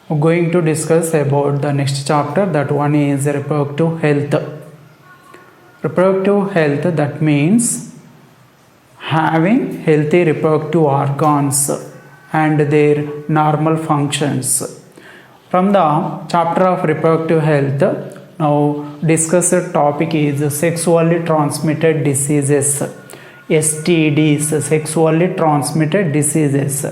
We're going to discuss about the next chapter. That one is reproductive health. Reproductive health, that means having healthy reproductive organs and their normal functions. From the chapter of reproductive health, now discussed topic is sexually transmitted diseases, STDs, sexually transmitted diseases.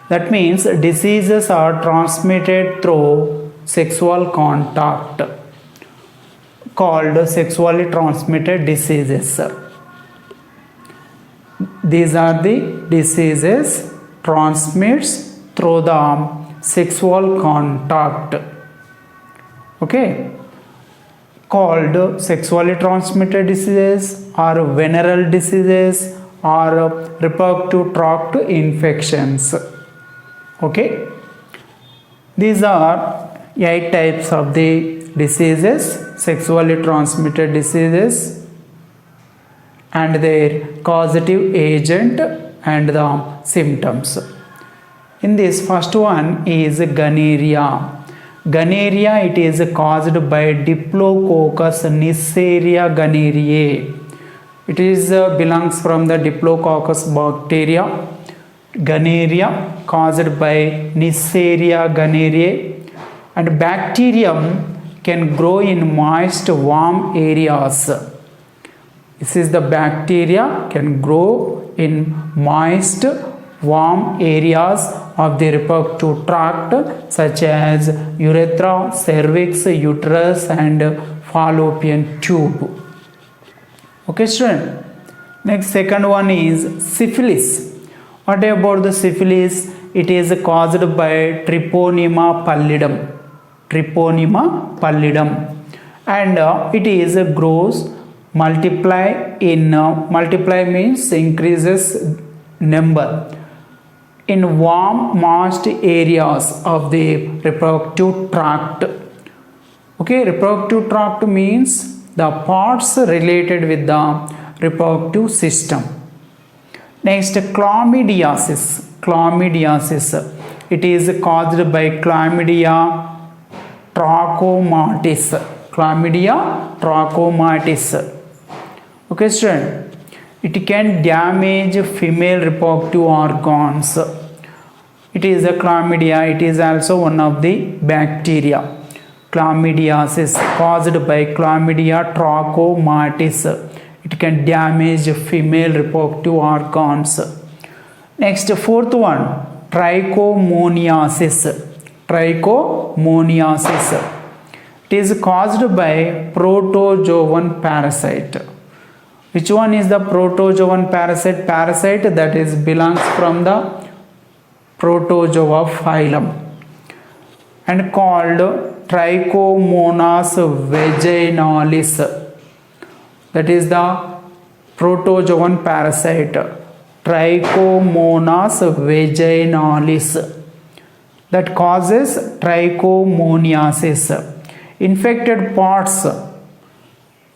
That means diseases are transmitted through sexual contact, called sexually transmitted diseases. These are the diseases transmits through the sexual contact, okay, called sexually transmitted diseases or venereal diseases or reproductive tract infections. Okay, these are 8 types of the diseases, sexually transmitted diseases, and their causative agent and the symptoms. In this, first one is gonorrhea. Gonorrhea, it is caused by Diplococcus neisseria gonorrhoeae. It is belongs from the Diplococcus bacteria. Gonorrhea caused by Neisseria gonorrhoeae, and bacterium can grow in moist warm areas. This is the bacteria can grow in moist warm areas of the reproductive tract such as urethra, cervix, uterus and fallopian tube. Okay, student. Next, second one is syphilis. What about the syphilis? It is caused by Treponema pallidum. Treponema pallidum, and it is grows, multiply means increases number in warm moist areas of the reproductive tract. Okay, reproductive tract means the parts related with the reproductive system. Next, chlamydiasis. Chlamydiasis, it is caused by Chlamydia trachomatis. Chlamydia trachomatis. Okay, student. It can damage female reproductive organs. It is a chlamydia. It is also one of the bacteria. Chlamydiasis caused by Chlamydia trachomatis. It can damage female reproductive organs. Next, fourth one, trichomoniasis. Trichomoniasis. It is caused by protozoan parasite. Which one is the protozoan parasite? Parasite that is belongs from the protozoa phylum and called Trichomonas vaginalis. That is the protozoan parasite, Trichomonas vaginalis, that causes trichomoniasis. Infected parts,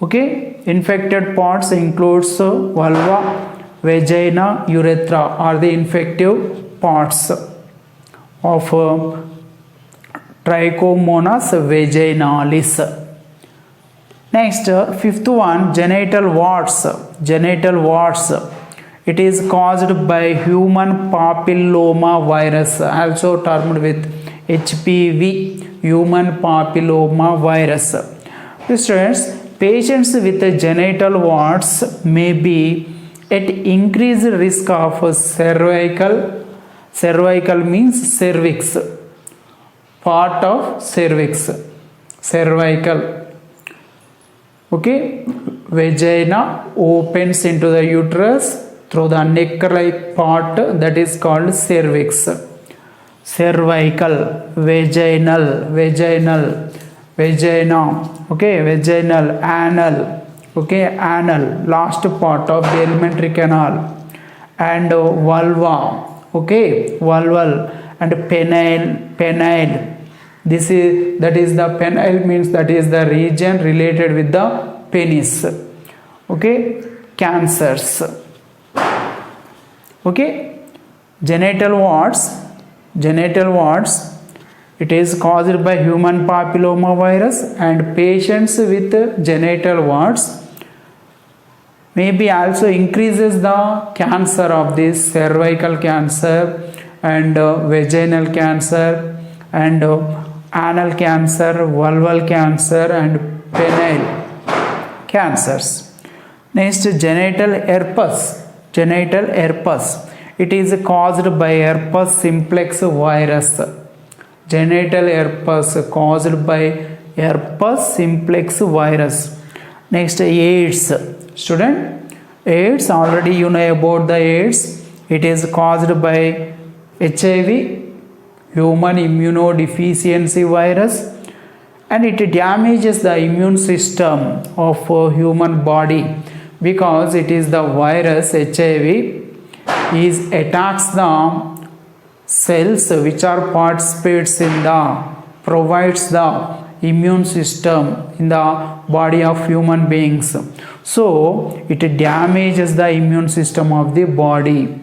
okay, infected parts includes vulva, vagina, urethra are the infective parts of Trichomonas vaginalis. Next, fifth one, genital warts. Genital warts, it is caused by human papilloma virus, also termed with HPV, human papilloma virus. Students, patients with genital warts may be at increased risk of cervical means cervix, part of cervix, cervical. Okay, vagina opens into the uterus through the neck-like part, that is called cervix. Cervical, vaginal, vagina, okay, vaginal, anal, okay, anal, last part of the alimentary canal, and vulva, okay, vulval, and penile. That is the penile means that is the region related with the penis. Okay, cancers. Okay, genital warts It is caused by human papilloma virus, and patients with genital warts maybe also increases the cancer of this cervical cancer and vaginal cancer and anal cancer, vulval cancer and penile cancers. Next, genital herpes. Genital herpes. It is caused by herpes simplex virus. Genital herpes caused by herpes simplex virus. Next, AIDS. Student, AIDS, already you know about the AIDS. It is caused by HIV, human immunodeficiency virus, and it damages the immune system of human body because it is the virus HIV is attacks the cells which are participates in the provides the immune system in the body of human beings. So it damages the immune system of the body.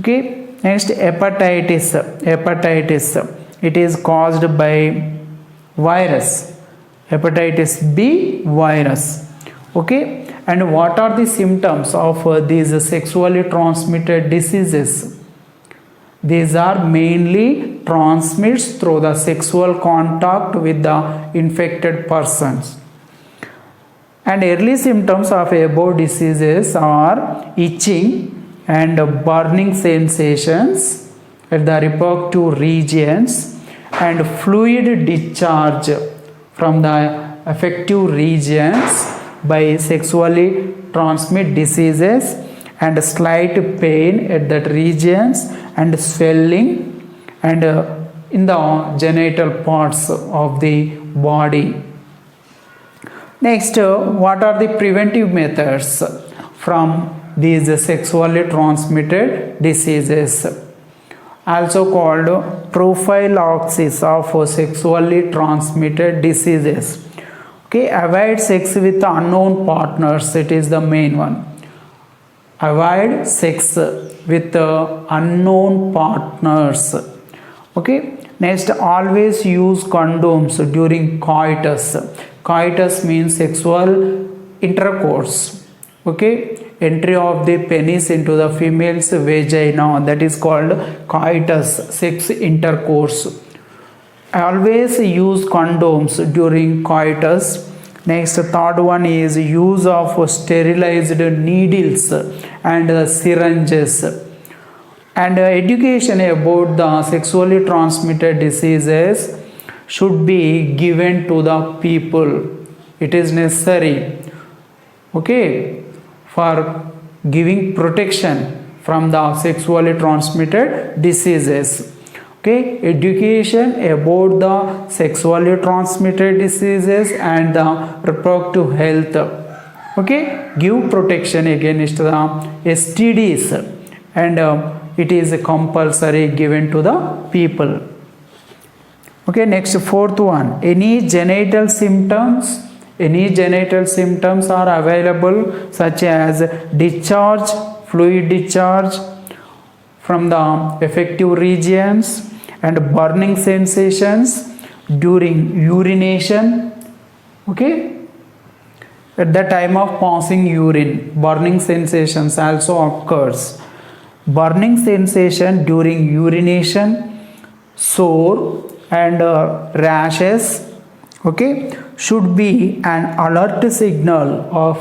Okay. Next, hepatitis. It is caused by virus, hepatitis B virus. Okay. And what are the symptoms of these sexually transmitted diseases? These are mainly transmits through the sexual contact with the infected persons. And early symptoms of above diseases are itching and burning sensations at the reproductive regions and fluid discharge from the affected regions by sexually transmitted diseases and slight pain at that regions and swelling and in the genital parts of the body. Next, what are the preventive methods from these sexually transmitted diseases? Also called prophylaxis of sexually transmitted diseases. Okay, avoid sex with unknown partners. It is the main one. Avoid sex with unknown partners. Okay. Next, always use condoms during coitus. Coitus means sexual intercourse. Okay. Entry of the penis into the female's vagina, that is called coitus, sex intercourse. Always use condoms during coitus. Next, third one is use of sterilized needles and syringes. And education about the sexually transmitted diseases should be given to the people. It is necessary, okay, for giving protection from the sexually transmitted diseases. Okay, education about the sexually transmitted diseases and the reproductive health. Okay, give protection against the STDs and it is compulsory given to the people. Okay, next, fourth one, any genital symptoms are available, such as discharge, fluid discharge from the affected regions and burning sensations during urination. Okay, at the time of passing urine, burning sensations also occurs. Burning sensation during urination, sore and rashes, okay, should be an alert signal of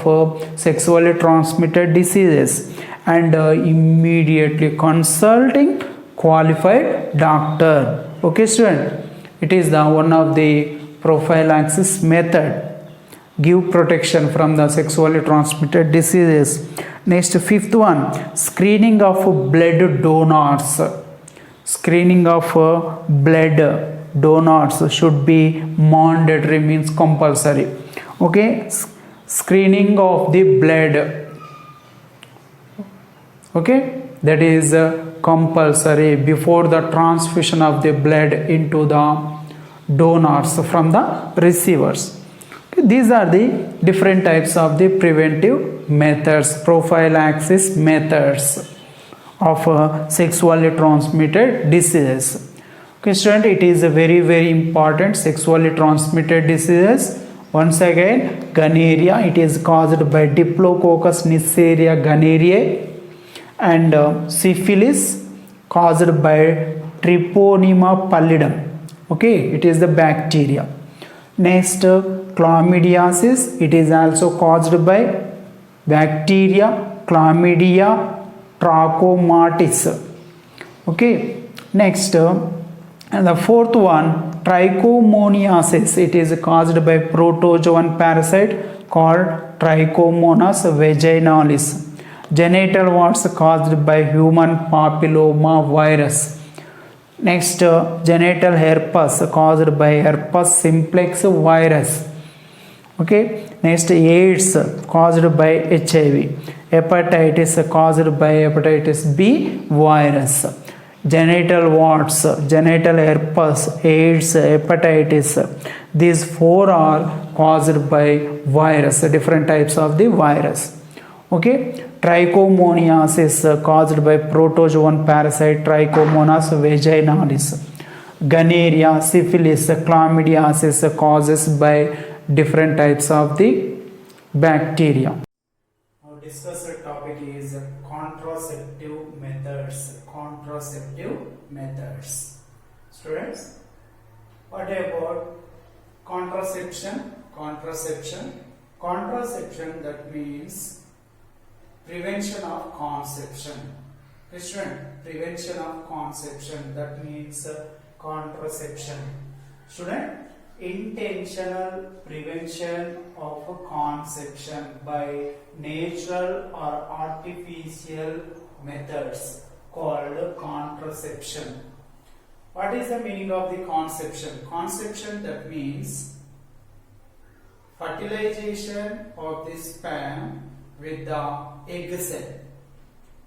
sexually transmitted diseases and immediately consulting qualified doctor. Okay, student, it is the one of the prophylaxis method. Give protection from the sexually transmitted diseases. Next, fifth one, screening of blood donors. Screening of blood donors should be mandatory, means compulsory. Okay, screening of the blood, okay, that is compulsory before the transfusion of the blood into the donors from the receivers. Okay, these are the different types of the preventive methods, prophylaxis methods of sexually transmitted diseases. Okay, student, it is a very important sexually transmitted diseases. Once again, gonorrhea, it is caused by Diplococcus neisseria gonorrhoeae, and syphilis caused by Treponema pallidum. Okay, it is the bacteria. Next, chlamydiasis, it is also caused by bacteria Chlamydia trachomatis. Okay, next, and the fourth one, trichomoniasis, it is caused by protozoan parasite called Trichomonas vaginalis. Genital warts caused by human papilloma virus. Next, genital herpes caused by herpes simplex virus. Okay, next, AIDS caused by HIV. Hepatitis caused by hepatitis B virus. Genital warts, genital herpes, AIDS, hepatitis, these four are caused by virus, different types of the virus. Okay, trichomoniasis caused by protozoan parasite Trichomonas vaginalis. Gonorrhea, syphilis, chlamydiasis causes by different types of the bacteria. Our discussed topic is contraceptive methods. Contraceptive methods. Students, what about contraception? Contraception, that means prevention of conception. Student, prevention of conception, that means contraception. Student, intentional prevention of conception by natural or artificial methods called contraception. What is the meaning of the conception? Conception, that means fertilization of the sperm with the egg cell.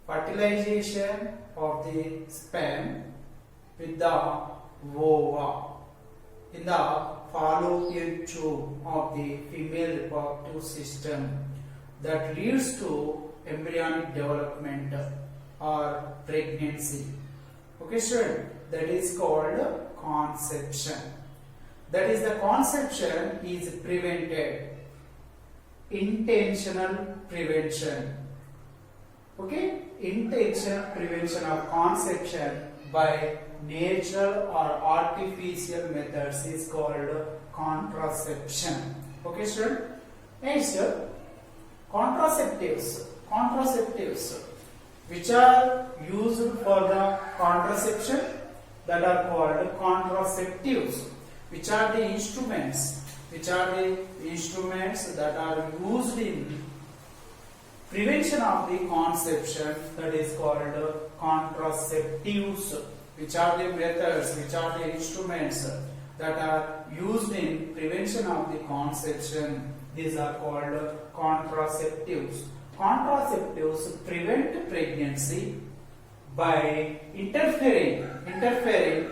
Fertilization of the sperm with the ova in the fallopian tube of the female reproductive system that leads to embryonic development or pregnancy. Okay, sir, that is called conception. That is, the conception is prevented. Intentional prevention. Okay, intentional prevention of conception by natural or artificial methods is called contraception. Okay, sir. Next, contraceptives which are used for the contraception, that are called contraceptives. Which are the instruments that are used in prevention of the conception, that is called contraceptives. Which are the methods, which are the instruments that are used in prevention of the conception, these are called contraceptives. Contraceptives prevent pregnancy by interfering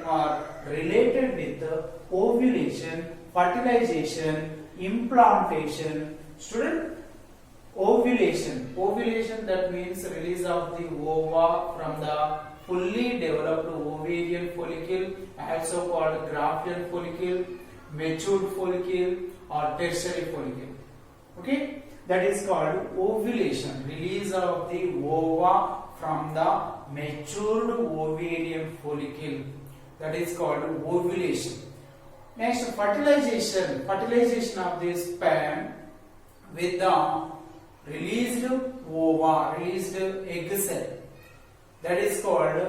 or related with ovulation, fertilization, implantation. Student, ovulation, that means release of the ova from the fully developed ovarian follicle, also called Graafian follicle, matured follicle, or tertiary follicle. Okay, that is called ovulation, release of the ova from the matured ovarian follicle, that is called ovulation. Next, fertilization of the sperm with the released ova, released egg cell, that is called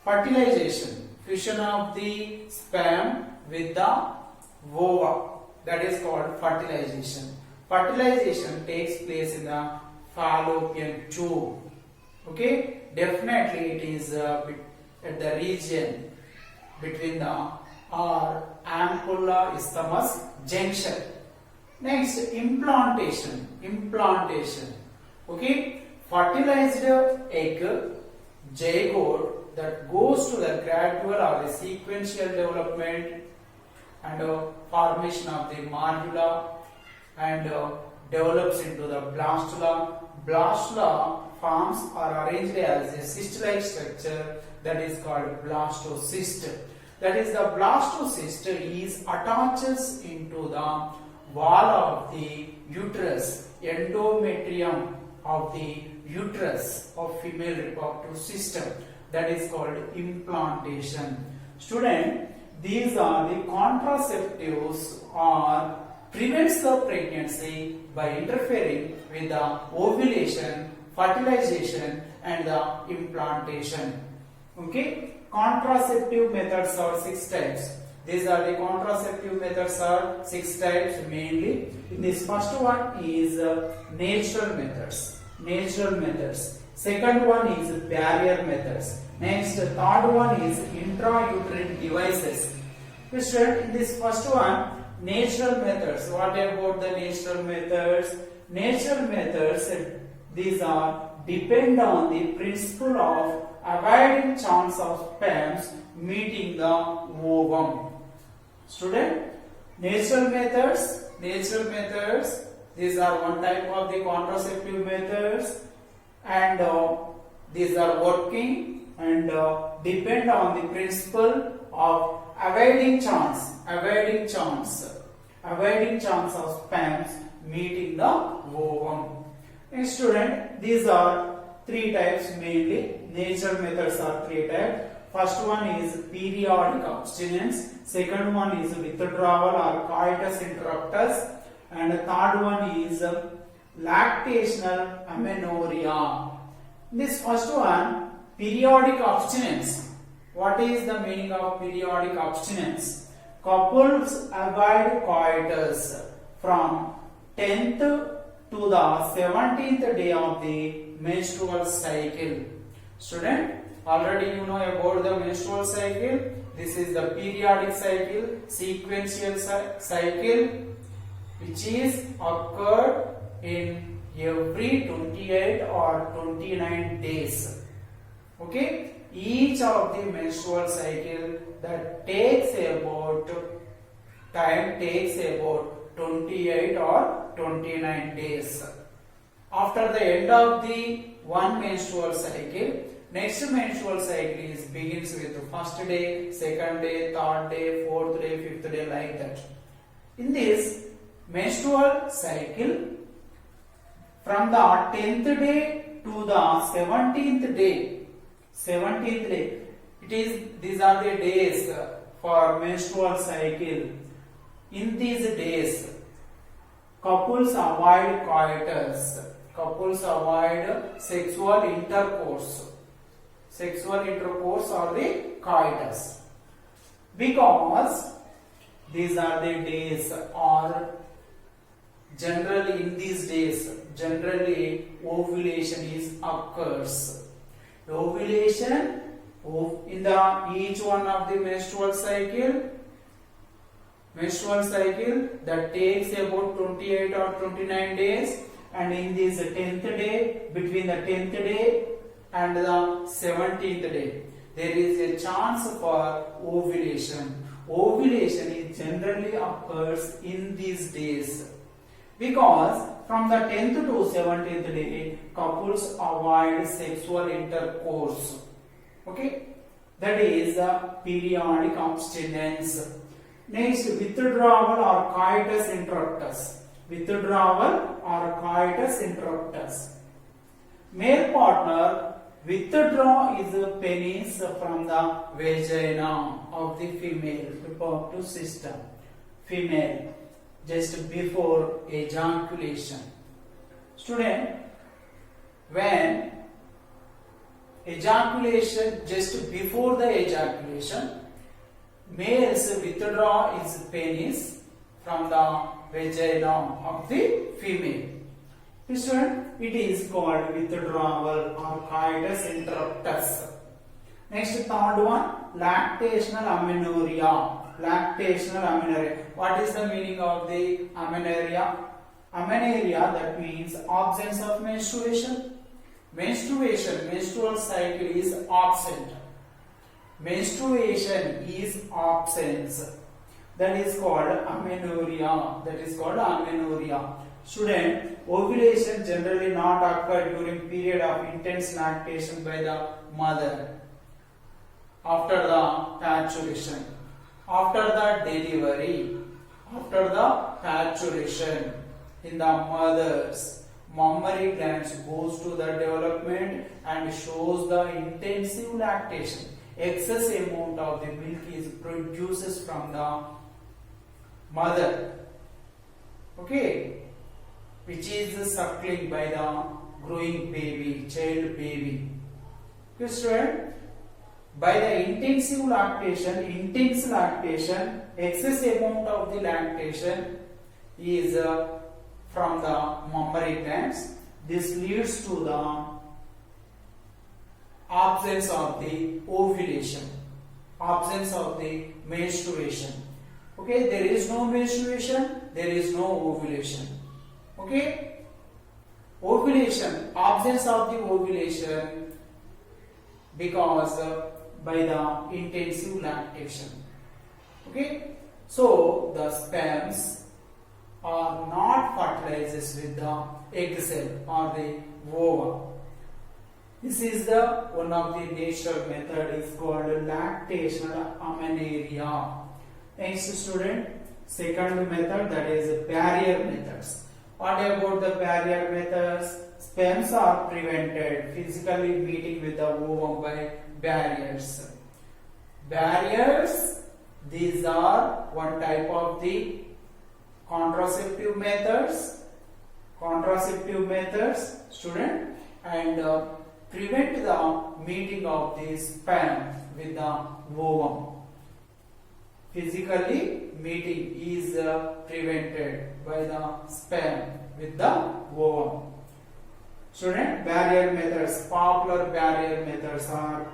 fertilization. Fusion of the sperm with the ova, that is called fertilization. Fertilization takes place in the fallopian tube. Okay, definitely it is at the region between the or ampulla isthmus junction. Next, implantation. Okay, fertilized egg, zygote, that goes to the gradual or the sequential development and formation of the morula and develops into the blastula. Blastula forms or arranged as a cyst-like structure that is called blastocyst. That is, the blastocyst is attaches into the wall of the uterus, endometrium of the uterus of female reproductive system. That is called implantation. Student, these are the contraceptives or prevents the pregnancy by interfering with the ovulation, fertilization and the implantation. Okay, contraceptive methods are 6 types. These are the contraceptive methods are 6 types mainly. In this first one is natural methods. Second one is barrier methods. Next, third one is intrauterine devices. In this first one, natural methods. What about the natural methods? Natural methods, these are depend on the principle of avoiding chance of sperms meeting the ovum. Student, natural methods, these are one type of the contraceptive methods, and these are working and depend on the principle of avoiding chance of sperms meeting the ovum. And student, these are 3 types mainly. Natural methods are 3 types. First one is periodic abstinence. Second one is withdrawal or coitus interruptus. And the third one is lactational amenorrhea. This first one, periodic abstinence. What is the meaning of periodic abstinence? Couples avoid coitus from 10th to the 17th day of the menstrual cycle. Student, already you know about the menstrual cycle. This is the periodic cycle, sequential cycle, which is occurred in every 28 or 29 days. Okay, each of the menstrual cycle that takes about 28 or 29 days. After the end of the one menstrual cycle, next menstrual cycle begins with the first day, second day, third day, fourth day, fifth day, like that. In this menstrual cycle, from the 10th day to the 17th day, these are the days for menstrual cycle. In these days, couples avoid coitus. Couples avoid sexual intercourse or the coitus, because these are the days, or generally in these days, generally ovulation occurs. The ovulation in the each one of the menstrual cycle that takes about 28 or 29 days, and in this 10th day, between the 10th day and the 17th day, there is a chance for ovulation. Ovulation is generally occurs in these days, because from the 10th to 17th day, couples avoid sexual intercourse. Okay, that is periodic abstinence. Next, withdrawal or coitus interruptus. Male partner withdraw his penis from the vagina of the female reproductive system. Female, just before ejaculation. Student, when ejaculation, just before the ejaculation, males withdraw his penis from the vagina of the female. Student, it is called withdrawal or coitus interruptus. Next, third one, lactational amenorrhea. What is the meaning of the amenorrhea? Amenorrhea, that means absence of menstruation. Menstrual cycle is absent. Menstruation is absence. That is called amenorrhea. Student, ovulation generally not occur during period of intense lactation by the mother. after the parturition, after the delivery, after the parturition in the mother's mammary glands goes to the development and shows the intensive lactation. Excess amount of the milk is produces from the mother, okay, which is suckling by the growing baby, child baby. Okay, student, by the intense lactation, excess amount of the lactation is from the mammary glands. This leads to the absence of the ovulation, absence of the menstruation. Okay, there is no menstruation, there is no ovulation. Okay, ovulation, absence of the ovulation because by the intensive lactation. Okay, so the sperms are not fertilized with the egg cell or the ova. This is the one of the natural method is called lactational amenorrhea. Next student, second method, that is barrier methods. What about the barrier methods? Sperms are prevented physically meeting with the ovum by barriers. Barriers, these are one type of the contraceptive methods, student, and prevent the meeting of the sperm with the ovum. Physically meeting is prevented by the sperm with the ovum. Student, barrier methods, popular barrier methods are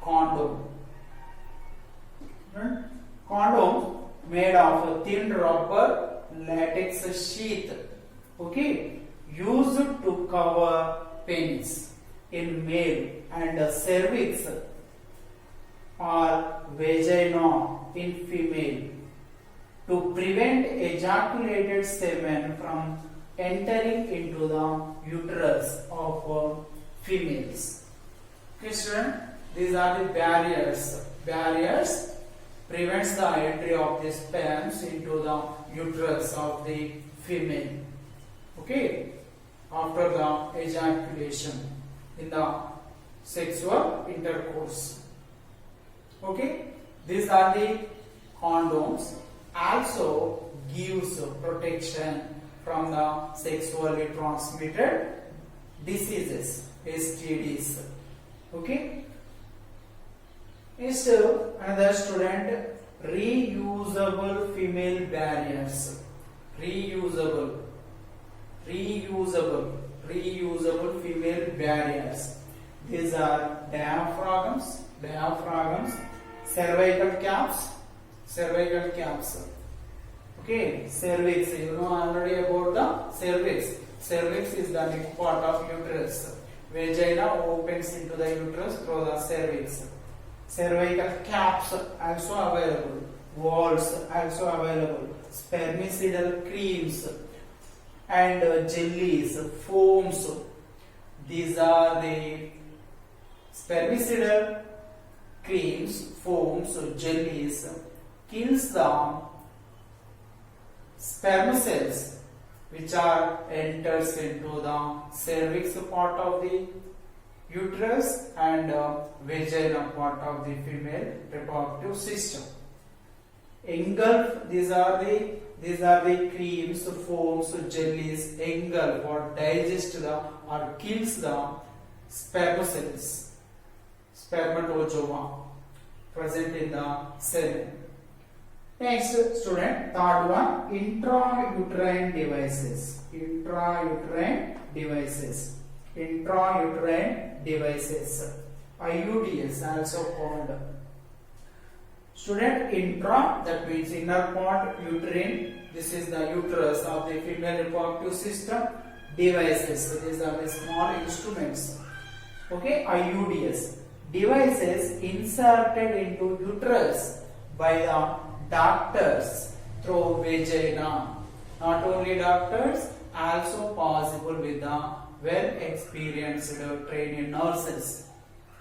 condom. Condom made of a thin rubber latex sheath, okay, used to cover penis in male and cervix or vagina in female to prevent ejaculated semen from entering into the uterus of females. Okay, student, these are the barriers. Barriers prevents the entry of the sperms into the uterus of the female. Okay, after the ejaculation in the sexual intercourse. Okay, these are the condoms. Also gives protection from the sexually transmitted diseases, STDs. Okay. Next, another student, reusable female barriers. Reusable female barriers. These are diaphragms, cervical caps. Okay, cervix. You know already about the cervix. Cervix is the neck part of uterus. Vagina opens into the uterus through the cervix. Cervical caps also available. Walls also available. Spermicidal creams and jellies, foams. These are the spermicidal creams, foams, jellies. Kills the sperm cells which are enters into the cervix part of the uterus and vagina part of the female reproductive system. Engulf, these are the creams, foams, jellies, engulf or digest the or kills the sperm cells, spermatozoa present in the semen. Next, student, third one, intrauterine devices. IUDs also called. Student, intra, that means inner part, uterine. This is the uterus of the female reproductive system. Devices, these are the small instruments. Okay, IUDs. Devices inserted into uterus by the doctors through vagina. Not only doctors, also possible with the well experienced trained nurses.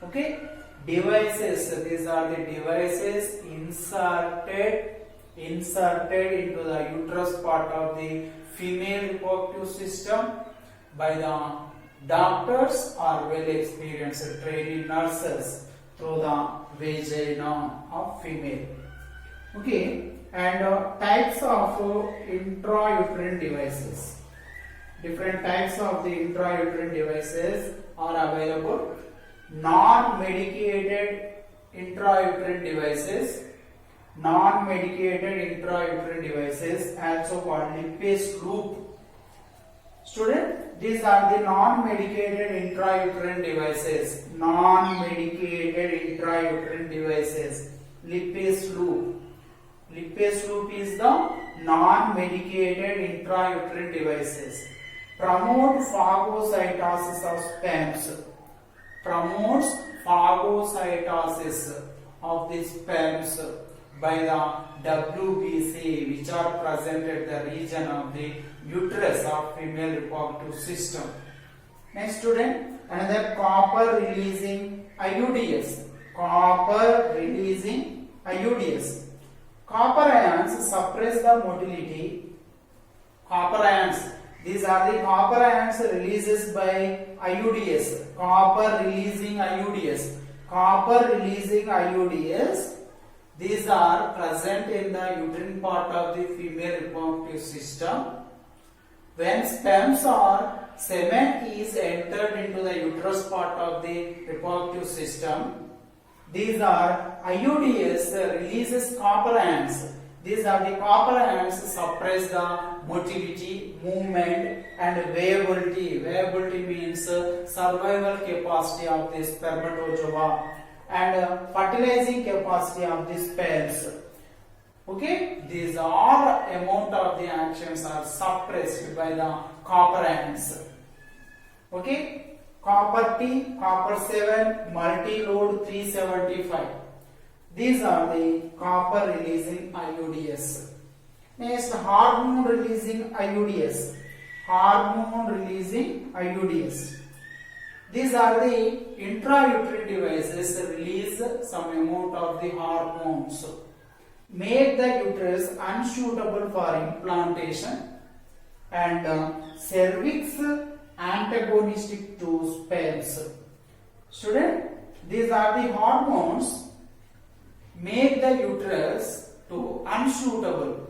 Okay, devices. These are the devices inserted into the uterus part of the female reproductive system by the doctors or well experienced trained nurses through the vagina of female. Okay, and types of intrauterine devices. Different types of the intrauterine devices are available. Non-medicated intrauterine devices, non-medicated intrauterine devices, also called Lippes loop. Student, these are the non-medicated intrauterine devices. Non-medicated intrauterine devices. Lippes loop. Lippes loop is the non-medicated intrauterine devices. Promote phagocytosis of sperms. Promotes phagocytosis of the sperms by the WBC, which are present at the region of the uterus of female reproductive system. Next student, another copper releasing IUDs. Copper releasing IUDs. Copper ions suppress the motility. Copper ions. These are the copper ions releases by IUDs. Copper releasing IUDs. Copper releasing IUDs. These are present in the uterine part of the female reproductive system. When sperms or semen is entered into the uterus part of the reproductive system, these are IUDs releases copper ions. These are the copper ions suppress the motility, movement and viability. Viability means survival capacity of the spermatozoa and fertilizing capacity of the sperms. Okay, these all amount of the actions are suppressed by the copper ions. Okay, copper T, copper 7, multi-load 375. These are the copper releasing IUDs. Next, hormone releasing IUDs. Hormone releasing IUDs. These are the intrauterine devices release some amount of the hormones. Make the uterus unsuitable for implantation and cervix antagonistic to sperms. Student, these are the hormones make the uterus to unsuitable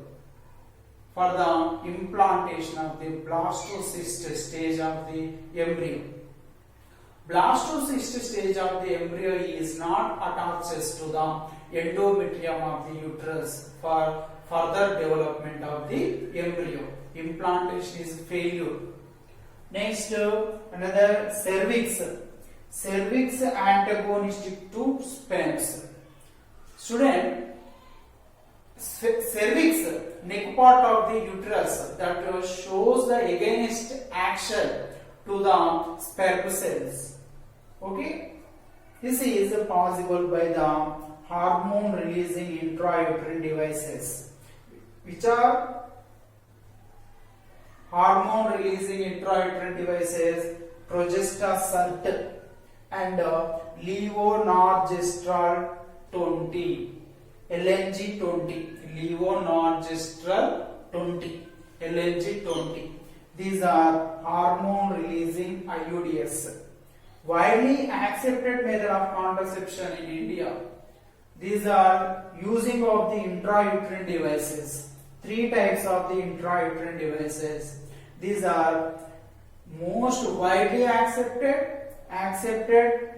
for the implantation of the blastocyst stage of the embryo. Blastocyst stage of the embryo is not attached to the endometrium of the uterus for further development of the embryo. Implantation is failure. Next, another cervix. Cervix antagonistic to sperms. Student, cervix, neck part of the uterus that shows the against action to the sperm cells. Okay, this is possible by the hormone releasing intrauterine devices. Which are hormone releasing intrauterine devices? Progestasert and levonorgestrel 20, LNG 20, levonorgestrel 20, LNG 20. These are hormone releasing IUDs. Widely accepted method of contraception in India. These are using of the intrauterine devices. Three types of the intrauterine devices. These are most widely accepted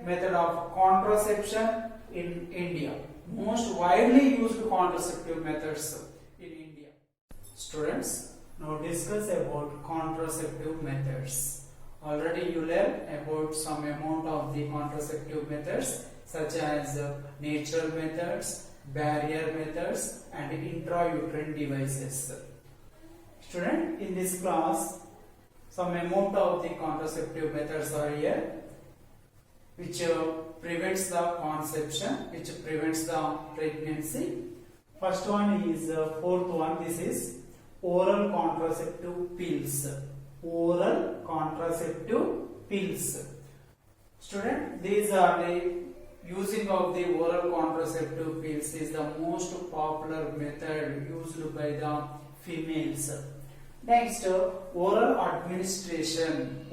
method of contraception in India. Most widely used contraceptive methods in India. Students, now discuss about contraceptive methods. Already you learned about some amount of the contraceptive methods such as natural methods, barrier methods and intrauterine devices. Student, in this class some amount of the contraceptive methods are here which prevents the conception, which prevents the pregnancy. First one is fourth one, this is oral contraceptive pills. Oral contraceptive pills. Student, these are the using of the oral contraceptive pills is the most popular method used by the females. Next, oral administration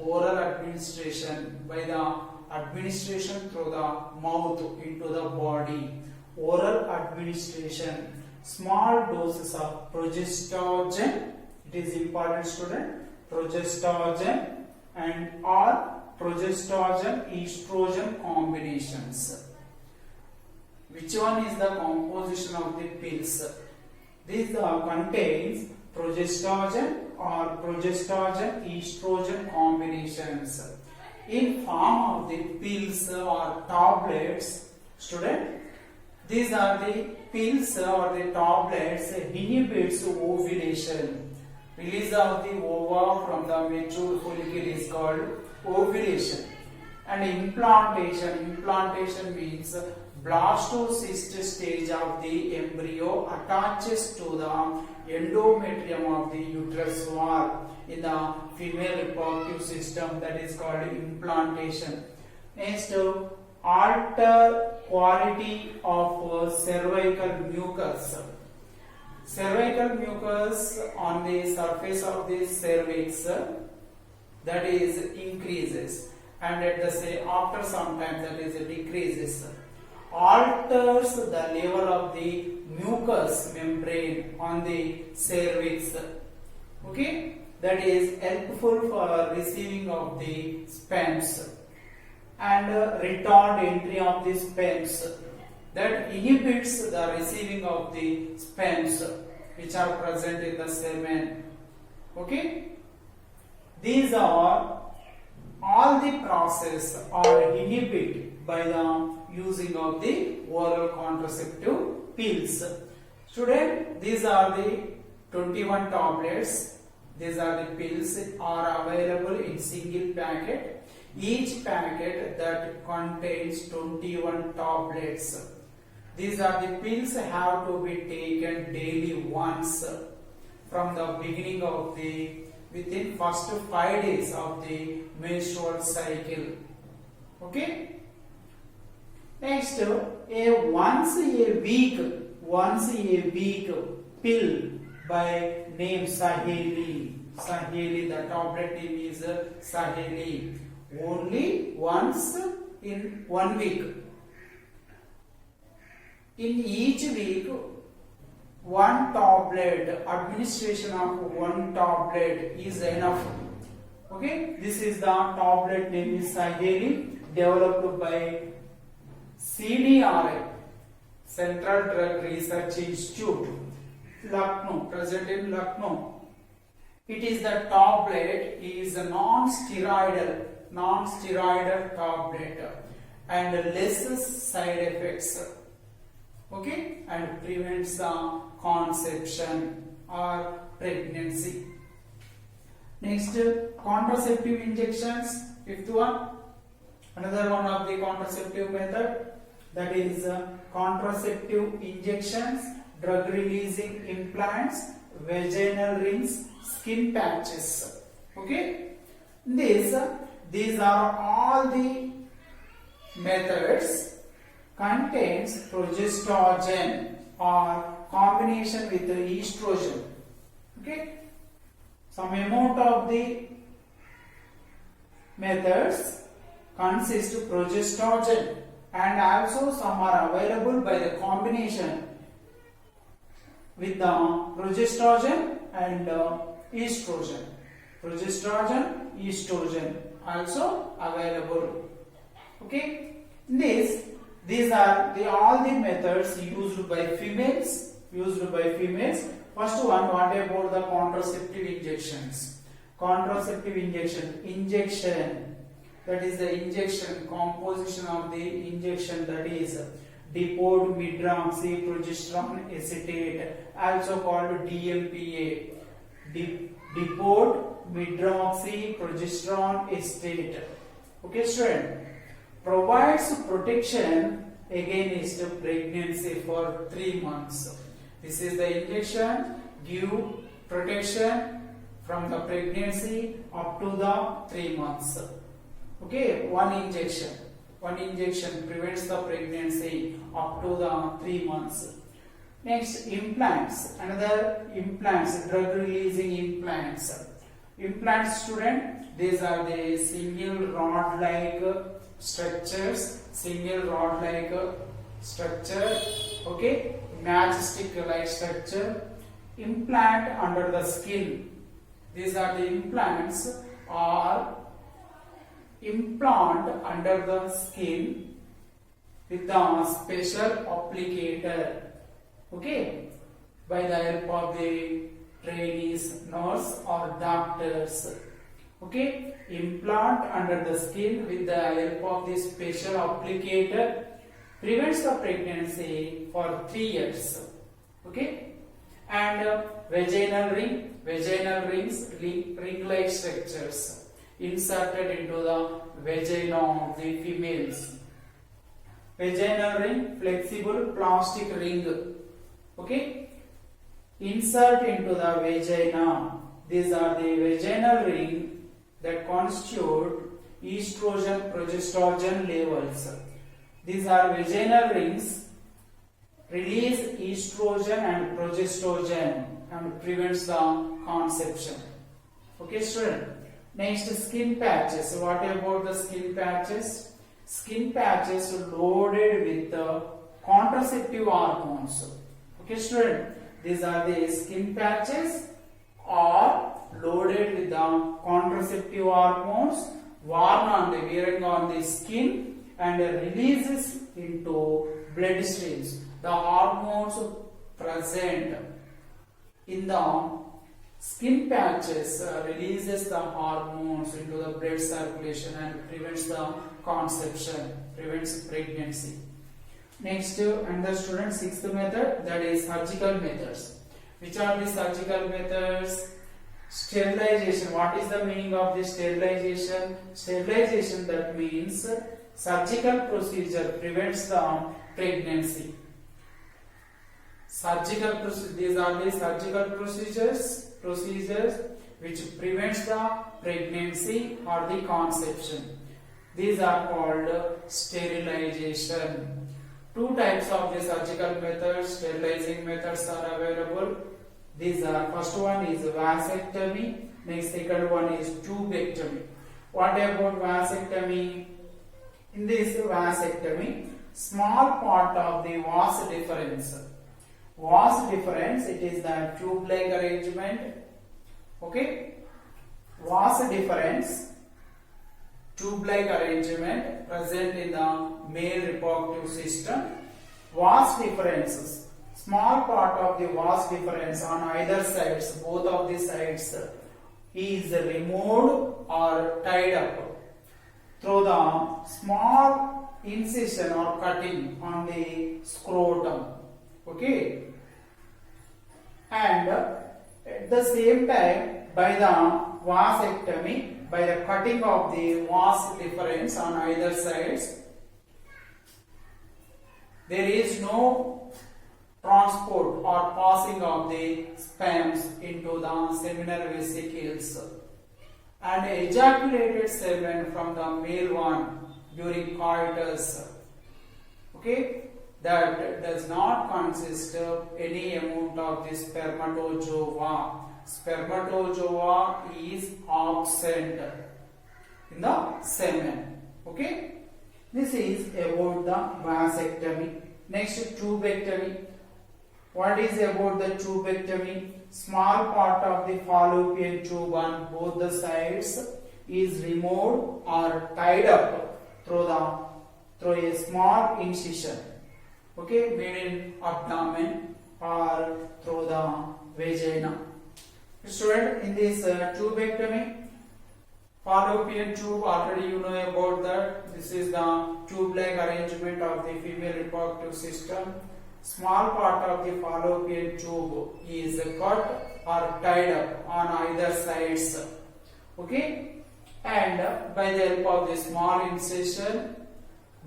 by the administration through the mouth into the body. Oral administration, small doses of progestogen, it is important student, progestogen and or progestogen estrogen combinations. Which one is the composition of the pills? This contains progestogen or progestogen estrogen combinations in form of the pills or tablets. Student, these are the pills or the tablets inhibits ovulation. Release of the ova from the mature follicle is called ovulation. And implantation means blastocyst stage of the embryo attaches to the endometrium of the uterus wall in the female reproductive system, that is called implantation. Next, alter quality of cervical mucus. Cervical mucus on the surface of the cervix, that is increases, and at the same after some time that is decreases. Alters the level of the mucous membrane on the cervix. Okay, that is helpful for receiving of the sperms, and retard entry of the sperms, that inhibits the receiving of the sperms which are present in the semen. Okay, these are all the process are inhibited by the using of the oral contraceptive pills. Student, these are the 21 tablets. These are the pills are available in single packet. Each packet that contains 21 tablets. These are the pills have to be taken daily once from the beginning of the within first 5 days of the menstrual cycle. Okay. Next, once a week pill by name Saheli. The tablet name is Saheli. Only once in 1 week. In each week, one tablet, administration of one tablet is enough. Okay, this is the tablet name is Saheli, developed by CDRI, Central Drug Research Institute, Lucknow, present in Lucknow. It is the tablet is a non-steroidal tablet and less side effects. Okay, and prevents the conception or pregnancy. Next, contraceptive injections. Fifth one, another one of the contraceptive method, that is contraceptive injections, drug releasing implants, vaginal rings, skin patches. Okay, these are all the methods contains progestogen or combination with the estrogen. Okay, some amount of the methods consist of progestogen, and also some are available by the combination with the progestogen and estrogen. Progestogen, estrogen also available. Okay, these are all the methods used by females. First one, what about the contraceptive injections? Contraceptive injection, that is the injection, composition of the injection, that is dipode medroxyprogesterone acetate, also called DMPA, dipode medroxyprogesterone acetate. Okay, student, provides protection against pregnancy for 3 months. This is the injection, give protection from the pregnancy up to the 3 months. Okay, one injection. One injection prevents the pregnancy up to the 3 months. Next, implants. Another implants, drug releasing implants. Implants, student, these are the single rod like structures, okay, matchstick like structure. Implant under the skin. These are the implants or implant under the skin with the special applicator, okay, by the help of the trainees, nurse or doctors, okay. Implant under the skin with the help of this special applicator prevents the pregnancy for 3 years, okay. And vaginal rings, ring-like structures inserted into the vagina of the females. Vaginal ring, flexible plastic ring, okay, insert into the vagina. These are the vaginal ring that constitute estrogen progesterone levels. These are vaginal rings release estrogen and progesterone and prevents the conception, okay student. Next, skin patches. What about the skin patches? Skin patches loaded with the contraceptive hormones, okay student. These are the skin patches are loaded with the contraceptive hormones wearing on the skin and releases into blood streams. The hormones present in the skin patches releases the hormones into the blood circulation and prevents the conception, prevents pregnancy. Next, another student, sixth method, that is surgical methods. Which are the surgical methods? Sterilization. What is the meaning of this sterilization? Sterilization, that means surgical procedure prevents the pregnancy. These are the surgical procedures which prevents the pregnancy or the conception. These are called sterilization. Two types of the surgical methods, sterilizing methods are available. These are, first one is vasectomy, next second one is tubectomy. What about vasectomy? In this vasectomy, small part of the vas deferens. Vas deferens, it is the tube-like arrangement. Okay, vas deferens, tube-like arrangement present in the male reproductive system. Vas deferences, small part of the vas deferens on either sides, both of the sides, is removed or tied up through the small incision or cutting on the scrotum. Okay, and at the same time, by the vasectomy, by the cutting of the vas deferens on either sides, there is no transport or passing of the sperms into the seminal vesicles, and ejaculated semen from the male one during coitus, okay, that does not consist of any amount of the spermatozoa. Spermatozoa is absent in the semen. Okay, this is about the vasectomy. Next, tubectomy. What is about the tubectomy? Small part of the fallopian tube on both the sides is removed or tied up through a small incision, okay, made in abdomen or through the vagina. Student, in this tubectomy, fallopian tube, already you know about that. This is the tube-like arrangement of the female reproductive system. Small part of the fallopian tube is cut or tied up on either sides, okay, and by the help of the small incision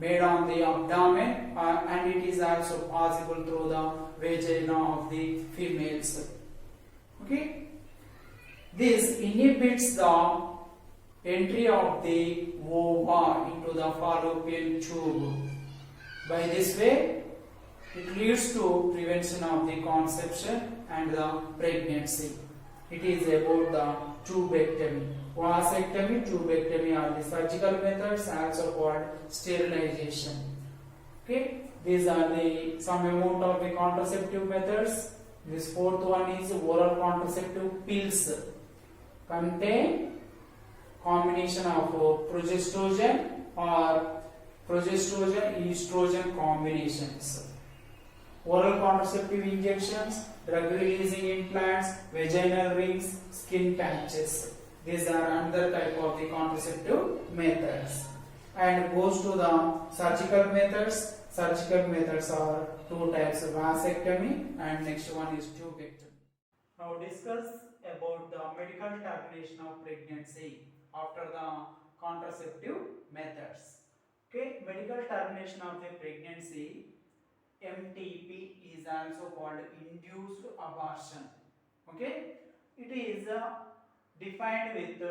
made on the abdomen, and it is also possible through the vagina of the females. Okay, this inhibits the entry of the ova into the fallopian tube. By this way, it leads to prevention of the conception and the pregnancy. It is about the tubectomy. Vasectomy, tubectomy are the surgical methods, also called sterilization. Okay, these are the some amount of the contraceptive methods. This fourth one is oral contraceptive pills. Contain combination of progestogen or progestogen estrogen combinations. Oral contraceptive injections, drug releasing implants, vaginal rings, skin patches. These are another type of the contraceptive methods. And goes to the surgical methods. Surgical methods are two types of vasectomy and next one is tubectomy. Now discuss about the medical termination of pregnancy after the contraceptive methods. Okay, medical termination of the pregnancy, MTP, is also called induced abortion. Okay, it is defined with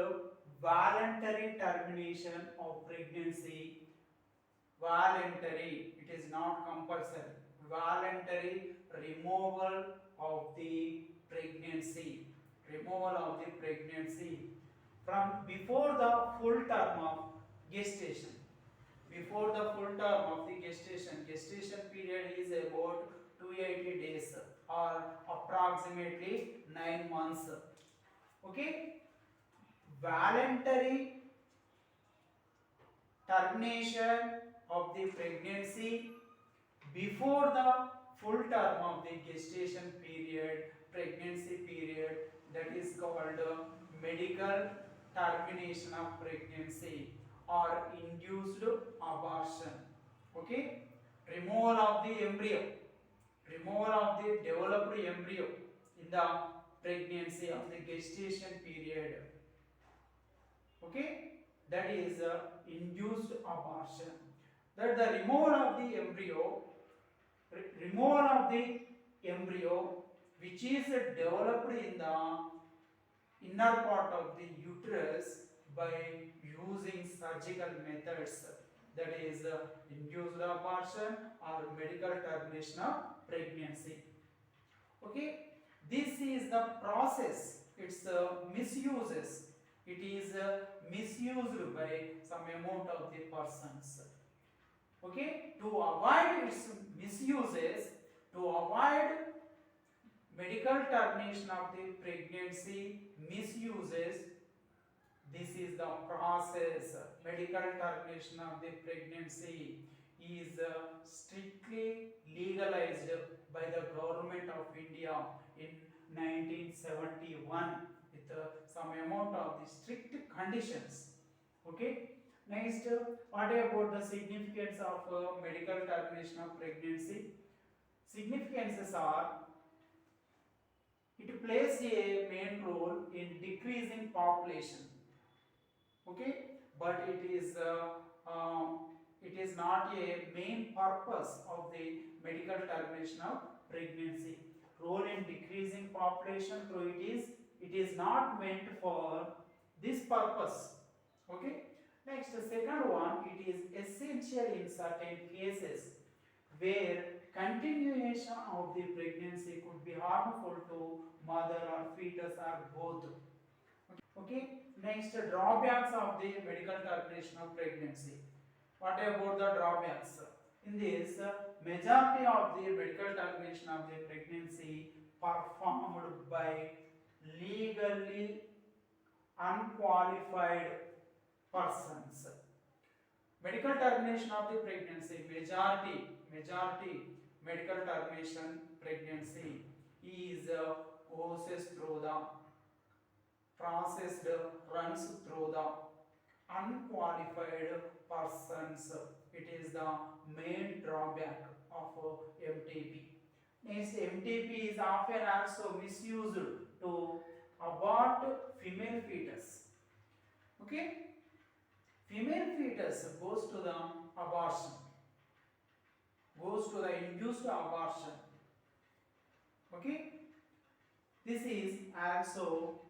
voluntary termination of pregnancy. Voluntary, it is not compulsory. Voluntary removal of the pregnancy. Removal of the pregnancy from before the full term of gestation. Before the full term of the gestation period is about 280 days or approximately 9 months. Okay, voluntary termination of the pregnancy before the full term of the gestation period, pregnancy period, that is called medical termination of pregnancy or induced abortion. Okay, removal of the embryo, removal of the developed embryo in the pregnancy of the gestation period. Okay, that is induced abortion. That the removal of the embryo, which is developed in the inner part of the uterus by using surgical methods, that is induced abortion or medical termination of pregnancy. Okay, this is the process. It's misuses. It is misused by some amount of the persons. Okay, to avoid its misuses, to avoid medical termination of the pregnancy misuses, this is the process. Medical termination of the pregnancy is strictly legalized by the government of India in 1971 with some amount of the strict conditions. Okay, next, what about the significance of medical termination of pregnancy? Significances are, it plays a main role in decreasing population. Okay, but it is not a main purpose of the medical termination of pregnancy. Role in decreasing population, so it is not meant for this purpose. Okay, next, the second one, it is essential in certain cases where continuation of the pregnancy could be harmful to mother or fetus or both. Okay, next, drawbacks of the medical termination of pregnancy. What about the drawbacks? In this, majority of the medical termination of the pregnancy performed by legally unqualified persons. Medical termination of the pregnancy, majority medical termination pregnancy is runs through the unqualified persons. It is the main drawback of MTP. Next, MTP is often also misused to abort female fetus. Okay, female fetus goes to the abortion, goes to the induced abortion. Okay, this is also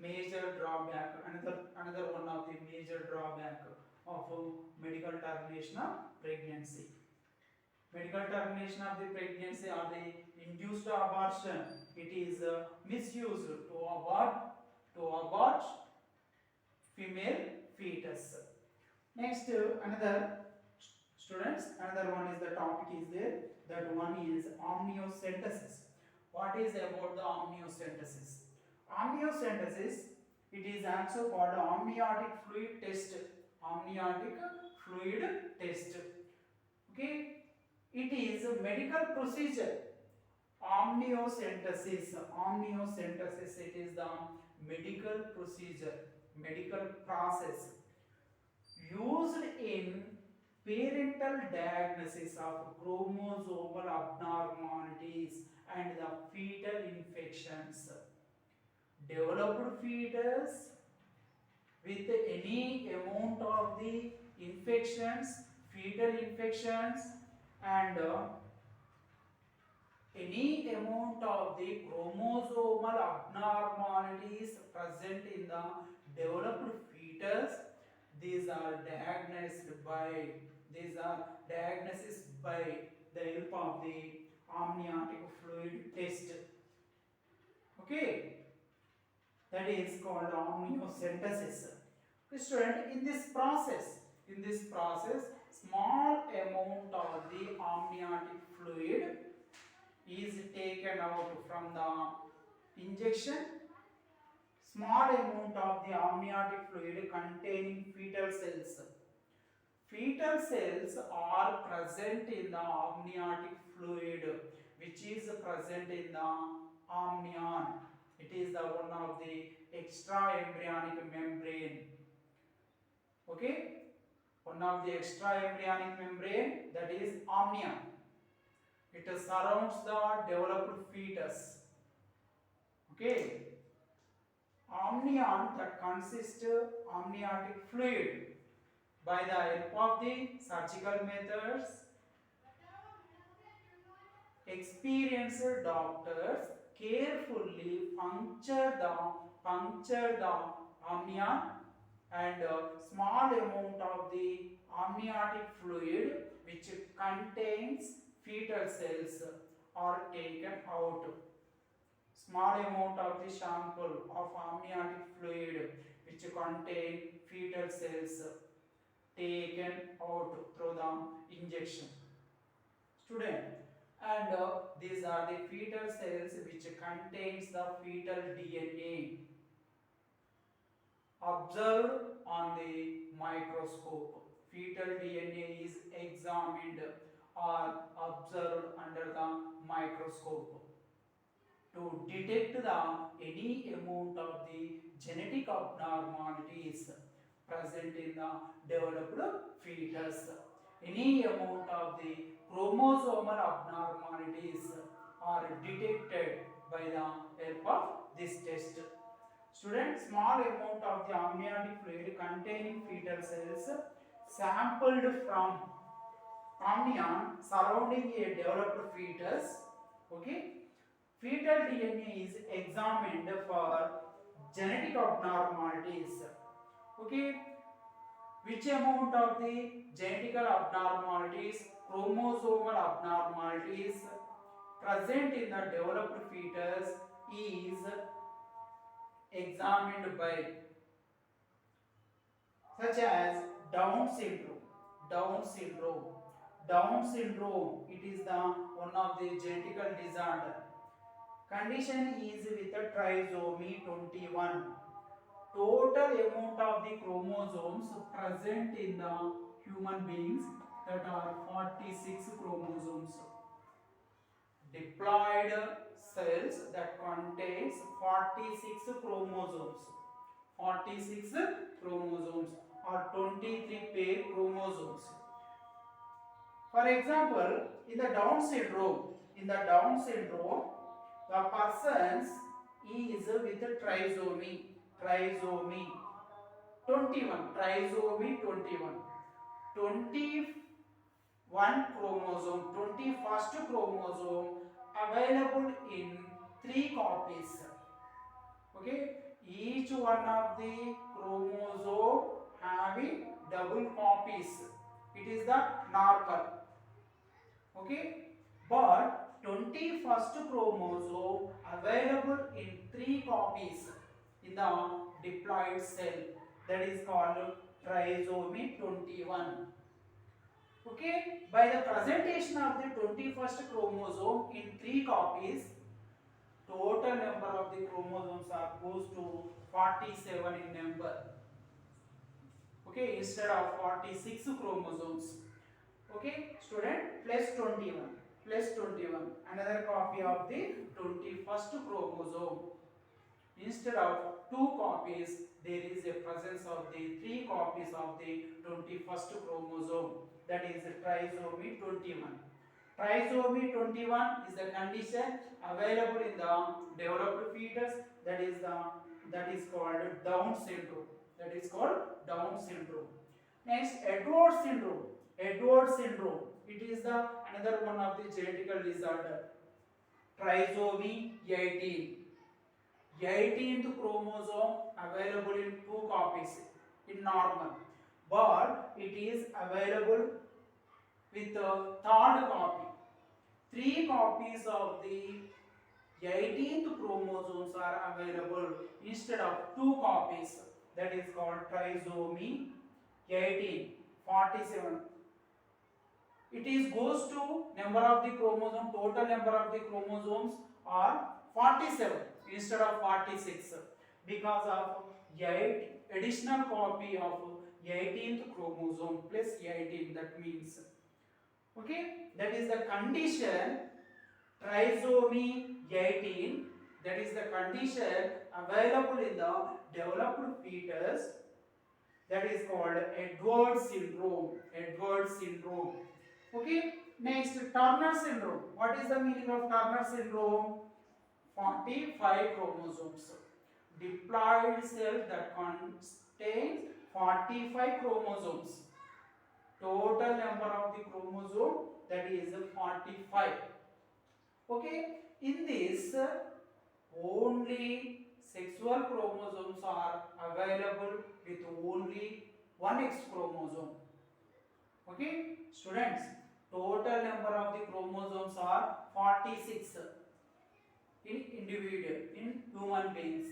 major drawback, another one of the major drawback of medical termination of pregnancy. Medical termination of the pregnancy or the induced abortion, it is misused to abort female fetus. Next, another students, another one is the topic is there. That one is amniocentesis. What is about the amniocentesis? Amniocentesis, it is also called amniotic fluid test. Amniotic fluid test. Okay, it is a medical procedure. Amniocentesis, it is the medical procedure, medical process used in parental diagnosis of chromosomal abnormalities and the fetal infections. Developed fetus with any amount of the infections, fetal infections, and any amount of the chromosomal abnormalities present in the developed fetus, these are diagnosed by the help of the amniotic fluid test. Okay, that is called amniocentesis. Okay, student, in this process, small amount of the amniotic fluid is taken out from the injection. Small amount of the amniotic fluid containing fetal cells. Fetal cells are present in the amniotic fluid, which is present in the amnion. It is the one of the extra embryonic membrane. Okay, one of the extra embryonic membrane, that is amnion. It surrounds the developed fetus. Okay, amnion that consists amniotic fluid. By the help of the surgical methods, experienced doctors carefully puncture the amnion, and a small amount of the amniotic fluid which contains fetal cells are taken out. Small amount of the sample of amniotic fluid which contain fetal cells taken out through the injection. Student, and these are the fetal cells which contains the fetal DNA observed on the microscope. Fetal DNA is examined or observed under the microscope to detect any amount of the genetic abnormalities present in the developed fetus. Any amount of the chromosomal abnormalities are detected by the help of this test. Students, small amount of the amniotic fluid containing fetal cells sampled from amnion surrounding a developed fetus. Okay, fetal DNA is examined for genetic abnormalities. Okay, which amount of the genetical abnormalities, chromosomal abnormalities present in the developed fetus is examined by, such as Down syndrome. Down syndrome, it is the one of the genetical disorder. Condition is with a trisomy 21. Total amount of the chromosomes present in the human beings, that are 46 chromosomes. Diploid cells that contains 46 chromosomes. 46 chromosomes or 23 pair chromosomes. For example, in the Down syndrome, the person is with trisomy 21. 21 chromosome, 21st chromosome available in 3 copies. Okay, each one of the chromosome having double copies. It is the normal. Okay, but 21st chromosome available in 3 copies in the diploid cell, that is called trisomy 21. Okay, by the presentation of the 21st chromosome in 3 copies, total number of the chromosomes are goes to 47 in number. Okay, instead of 46 chromosomes. Okay, student, plus 21 another copy of the 21st chromosome. Instead of 2 copies, there is a presence of the 3 copies of the 21st chromosome, that is trisomy 21. Trisomy 21 is the condition available in the developed fetus, that is called Down syndrome. That is called Down syndrome. Next, Edwards syndrome. Edwards syndrome. It is the another one of the genetical disorder. Trisomy 18. 18th chromosome available in 2 copies in normal, but it is available with the 3rd copy. 3 copies of the 18th chromosomes are available instead of 2 copies. That is called trisomy 18, 47. It is goes to number of the chromosome, total number of the chromosomes are 47 instead of 46 because of 8 additional copy of 18th chromosome plus 18, that means. Okay, that is the condition trisomy 18, that is the condition available in the developed fetus, that is called Edwards syndrome. Edwards syndrome. Okay, next, Turner syndrome. What is the meaning of Turner syndrome? 45 chromosomes. Diploid cell that contains 45 chromosomes. Total number of the chromosome, that is 45. Okay, in this only sexual chromosomes are available with only one X chromosome. Okay, students, total number of the chromosomes are 46 in individual, in human beings.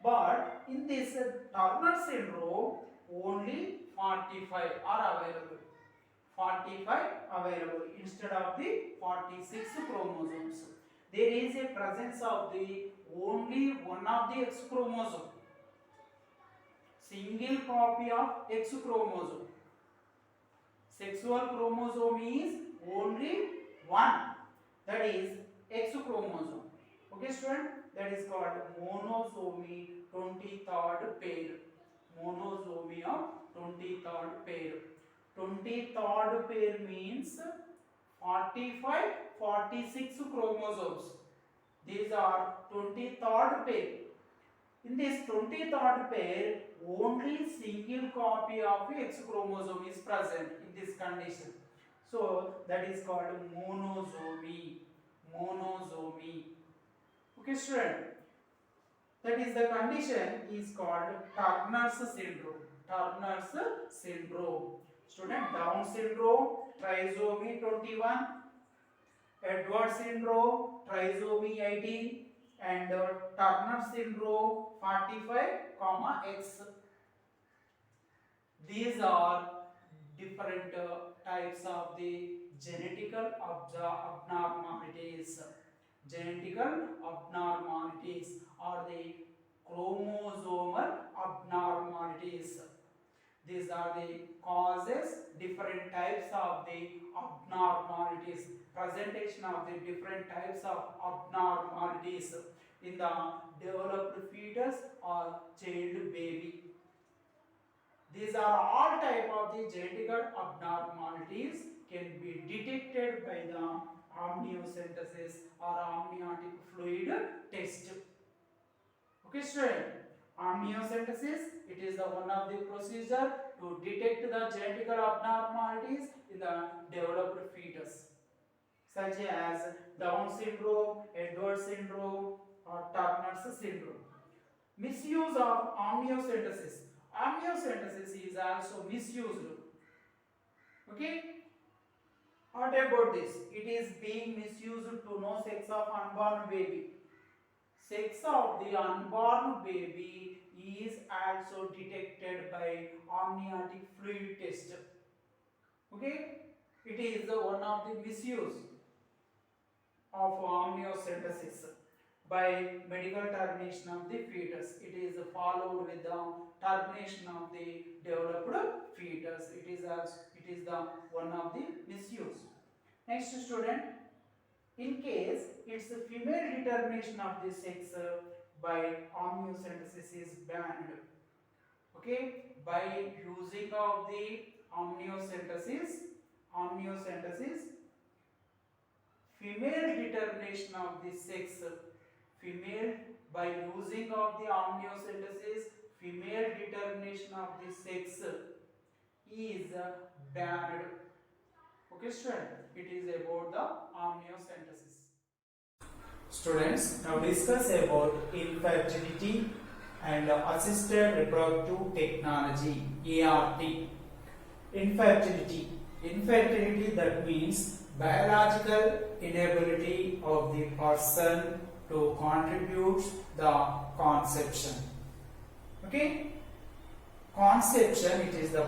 But in this Turner syndrome, only 45 are available. 45 available instead of the 46 chromosomes. There is a presence of the only one of the X chromosome. Single copy of X chromosome. Sexual chromosome is only one, that is X chromosome. Okay, student, that is called monosomy 23rd pair. Monosomy of 23rd pair. 23rd pair means 45, 46 chromosomes. These are 23rd pair. In this 23rd pair, only single copy of X chromosome is present in this condition. So that is called monosomy. Monosomy. Okay, student. That is the condition is called Turner's syndrome. Turner's syndrome. Student, Down syndrome, trisomy 21, Edwards syndrome, trisomy 18, and Turner syndrome 45, X. These are different types of the genetical abnormalities. Genetical abnormalities are the chromosomal abnormalities. These are the causes, different types of the abnormalities, presentation of the different types of abnormalities in the developed fetus or child baby. These are all type of the genetical abnormalities can be detected by the amniocentesis or amniotic fluid test. Okay, student. Amniocentesis, it is the one of the procedure to detect the genetical abnormalities in the developed fetus, such as Down syndrome, Edwards syndrome, or Turner's syndrome. Misuse of amniocentesis. Amniocentesis is also misused. Okay. What about this? It is being misused to know sex of unborn baby. Sex of the unborn baby is also detected by amniotic fluid test. Okay, it is one of the misuse of amniocentesis by medical termination of the fetus. It is followed with the termination of the developed fetus. It is the one of the misuse. Next, student, in case it's a female determination of the sex by amniocentesis is banned. Okay, by using of the amniocentesis, female determination of the sex, by using of the amniocentesis, female determination of the sex is banned. Okay, student, it is about the amniocentesis. Students, now discuss about infertility and assisted reproductive technology, ART. Infertility. Infertility, that means biological inability of the person to contribute the conception. Okay? Conception, it is the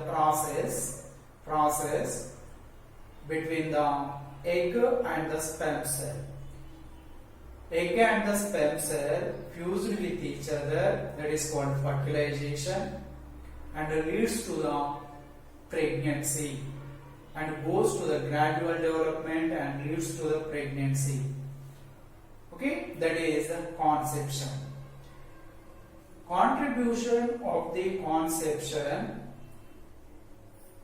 process between the egg and the sperm cell. Egg and the sperm cell fused with each other, that is called fertilization, and leads to the pregnancy and goes to the gradual development and leads to the pregnancy. Okay, that is conception. Contribution of the conception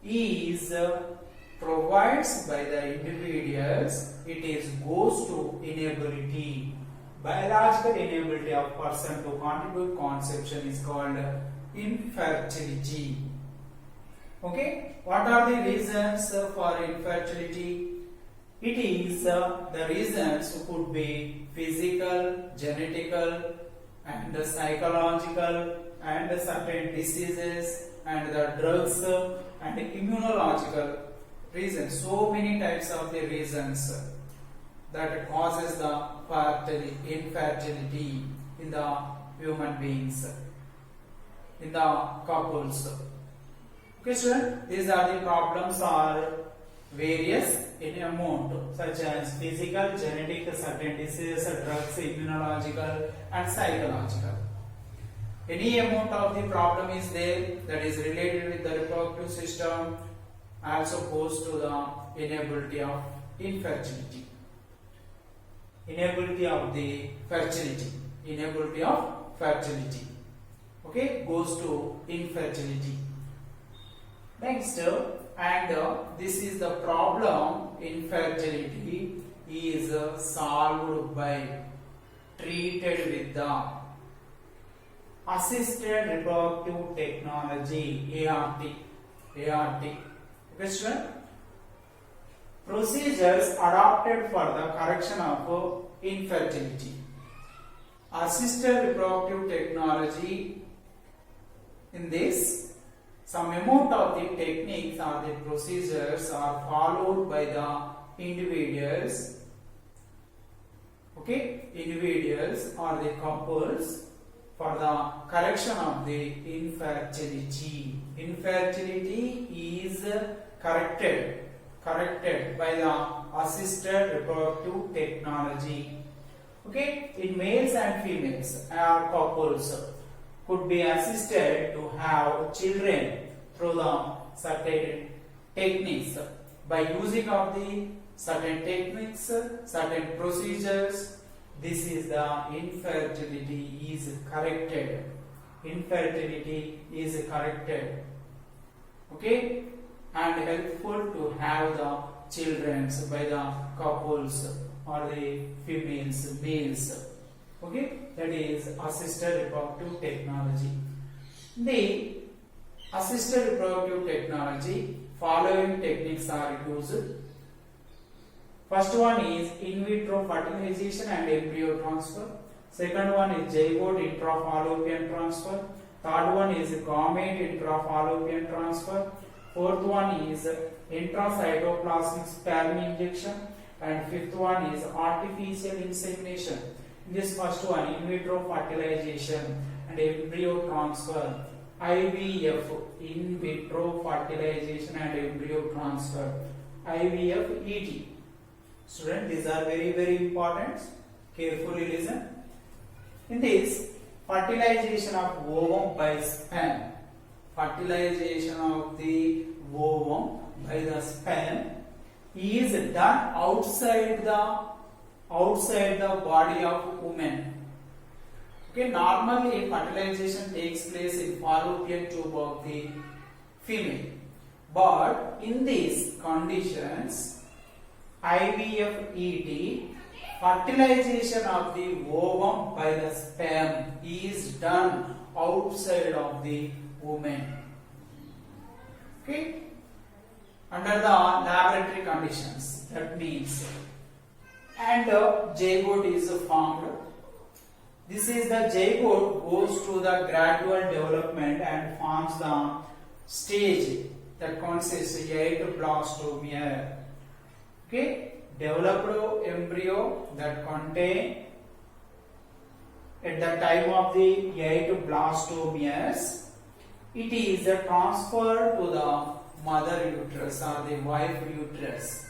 is provides by the individuals. It is goes to inability. Biological inability of person to contribute conception is called infertility. Okay, what are the reasons for infertility? It is the reasons could be physical, genetical, and psychological, and certain diseases, and the drugs, and immunological reasons. So many types of the reasons that causes the infertility in the human beings, in the couples. Okay, student, these are the problems are various in amount, such as physical, genetic, certain diseases, drugs, immunological, and psychological. Any amount of the problem is there that is related with the reproductive system also goes to the inability of infertility. Inability of the fertility. Inability of fertility. Okay, goes to infertility. Next, and this is the problem, infertility is solved by treated with the assisted reproductive technology, ART. Question: procedures adopted for the correction of infertility. Assisted reproductive technology, in this, some amount of the techniques or the procedures are followed by the individuals. Okay, individuals or the couples for the correction of the infertility. Infertility is corrected by the assisted reproductive technology. Okay, in males and females or couples could be assisted to have children through the certain techniques. By using of the certain techniques, certain procedures, this is the infertility is corrected. Infertility is corrected. Okay, and helpful to have the children by the couples or the females, males. Okay, that is assisted reproductive technology. The assisted reproductive technology, following techniques are used. First one is in vitro fertilization and embryo transfer. Second one is zygote intrafallopian transfer. Third one is gamete intrafallopian transfer. Fourth one is intracytoplasmic sperm injection. And fifth one is artificial insemination. In this first one, in vitro fertilization and embryo transfer. IVF, in vitro fertilization and embryo transfer. IVF, ET. Student, these are very important. Carefully listen. In this, fertilization of ovum by sperm. Fertilization of the ovum by the sperm is done outside the body of woman. Okay, normally fertilization takes place in fallopian tube of the female, but in these conditions, IVF ET, fertilization of the ovum by the sperm is done outside of the woman. Okay, under the laboratory conditions. That means, and zygote is formed. This is the zygote goes to the gradual development and forms the stage that consists of 8 blastomere. Okay, developed embryo that contain at the time of the 8 blastomeres. It is transferred to the mother uterus or the wife uterus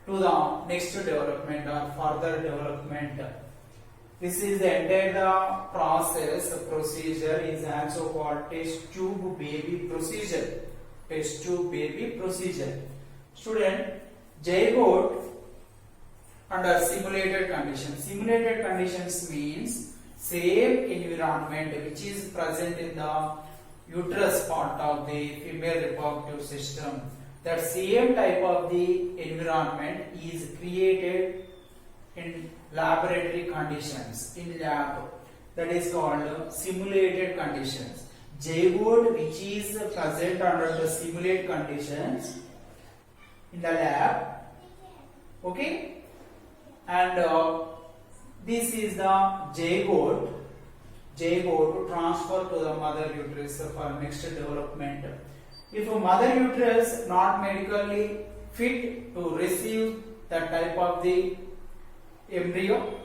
to the next development or further development. This is the entire procedure is also called test tube baby procedure. Test tube baby procedure. Student, zygote under simulated conditions. Simulated conditions means same environment which is present in the uterus part of the female reproductive system. That same type of the environment is created in laboratory conditions, in lab. That is called simulated conditions. Zygote which is present under the simulated conditions in the lab. Okay, and this is the zygote transfer to the mother uterus for next development. If a mother uterus not medically fit to receive that type of the embryo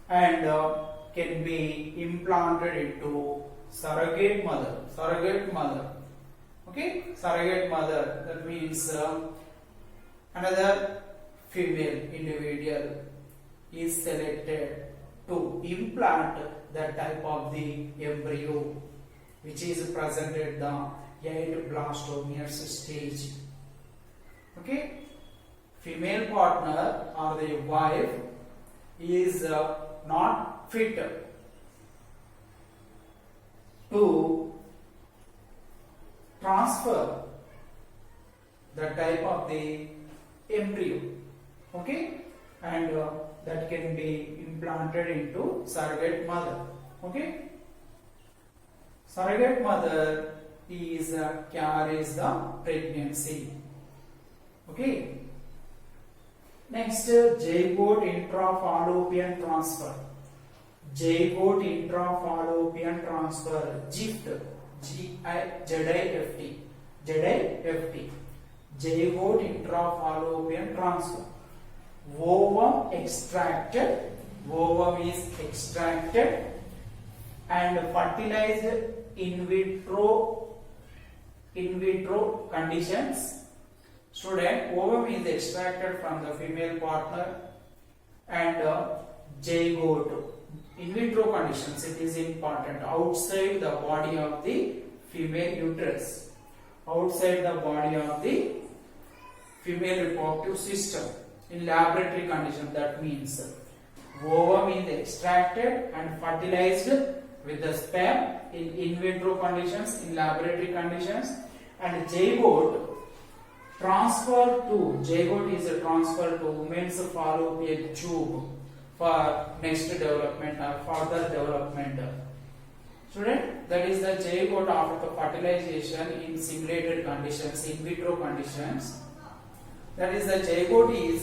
and can be implanted into surrogate mother. Okay, surrogate mother, that means another female individual is selected to implant that type of the embryo which is present at the 8 blastomeres stage. Okay, female partner or the wife is not fit to transfer the type of the embryo. Okay, and that can be implanted into surrogate mother. Okay, surrogate mother is carries the pregnancy. Okay, next zygote intrafallopian transfer. Zygote intrafallopian transfer, GIFT, ZIFT, zygote intrafallopian transfer. Ovum is extracted and fertilized in vitro conditions. Student, ovum is extracted from the female partner and zygote in vitro conditions, it is important, outside the body of the female uterus, outside the body of the female reproductive system in laboratory condition. That means ovum is extracted and fertilized with the sperm in vitro conditions, in laboratory conditions, and zygote is transferred to women's fallopian tube for next development or further development. Student, that is the zygote after fertilization in simulated conditions, in vitro conditions. That is the zygote is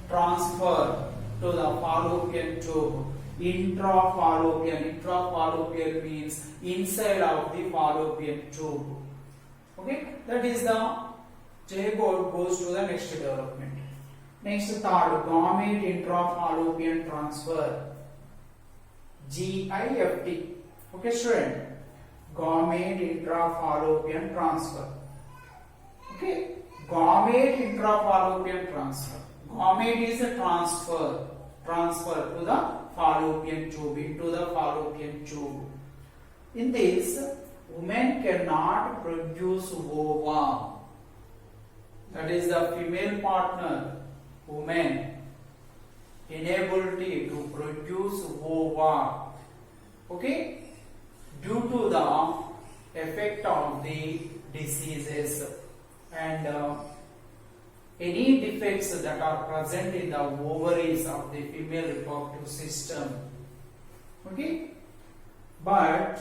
transferred to the fallopian tube intrafallopian. Intrafallopian means inside of the fallopian tube. Okay, that is the zygote goes to the next development. Next, third, gamete intrafallopian transfer. GIFT. Okay, student. Gamete intrafallopian transfer. Okay, gamete intrafallopian transfer. Gamete is a transfer to the fallopian tube, into the fallopian tube. In this, women cannot produce ova. That is the female partner, woman, inability to produce ova. Okay, due to the effect of the diseases and any defects that are present in the ovaries of the female reproductive system. Okay, but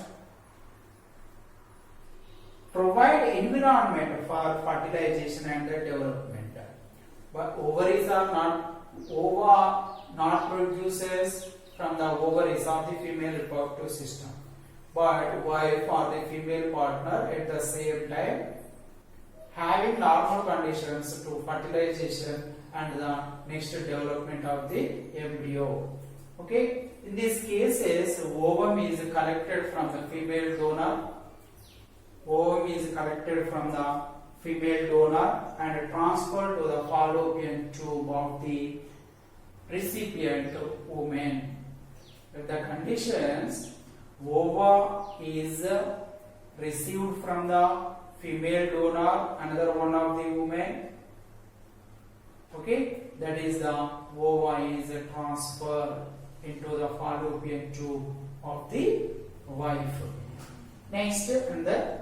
provide environment for fertilization and the development. But ovaries are not produces from the ovaries of the female reproductive system. But wife or the female partner at the same time having normal conditions to fertilization and the next development of the embryo. Okay, in these cases, ovum is collected from the female donor. Ovum is collected from the female donor and transferred to the fallopian tube of the recipient woman. With the conditions, ova is received from the female donor, another one of the women. Okay, that is the ova is transferred into the fallopian tube of the wife. Next, and the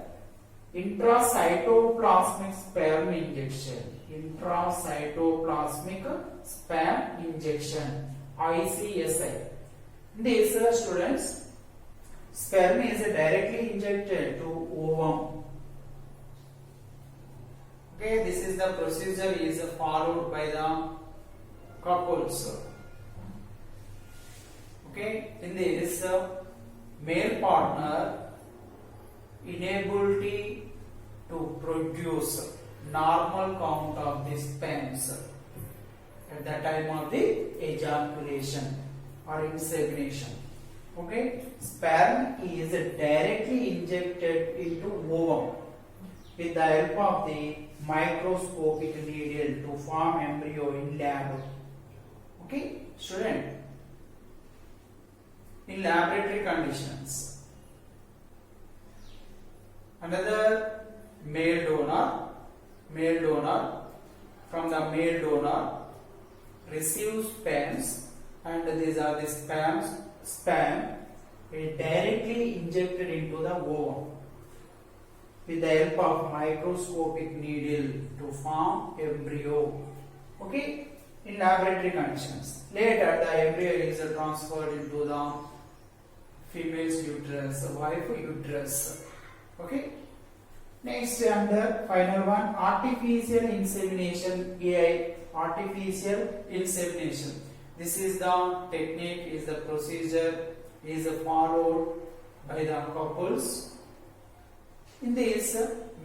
intracytoplasmic sperm injection. Intracytoplasmic sperm injection, ICSI. These students, sperm is directly injected to ovum. Okay, this is the procedure is followed by the couples. Okay, in this male partner inability to produce normal count of the sperms at the time of the ejaculation or insemination. Okay, sperm is directly injected into ovum with the help of the microscopic needle to form embryo in lab. Okay, student, in laboratory conditions, another male donor from the male donor receives sperms, and these are the sperm is directly injected into the ovum with the help of microscopic needle to form embryo. Okay, in laboratory conditions. Later, the embryo is transferred into the female's uterus, wife uterus. Okay. Next, and the final one, artificial insemination, AI, artificial insemination. This is the technique, is the procedure, is followed by the couples. In this,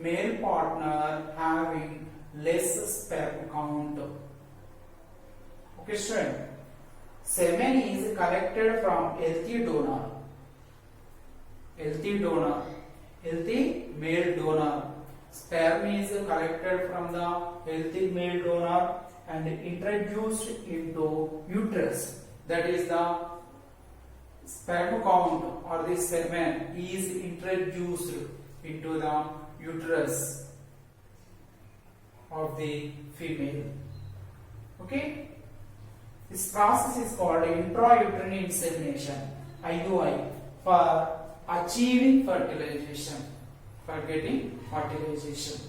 male partner having less sperm count. Okay, student. Semen is collected from healthy donor. Healthy male donor. Sperm is collected from the healthy male donor and introduced into uterus. That is the sperm count or the semen is introduced into the uterus of the female. Okay, this process is called intrauterine insemination, IUI, for achieving fertilization, for getting fertilization.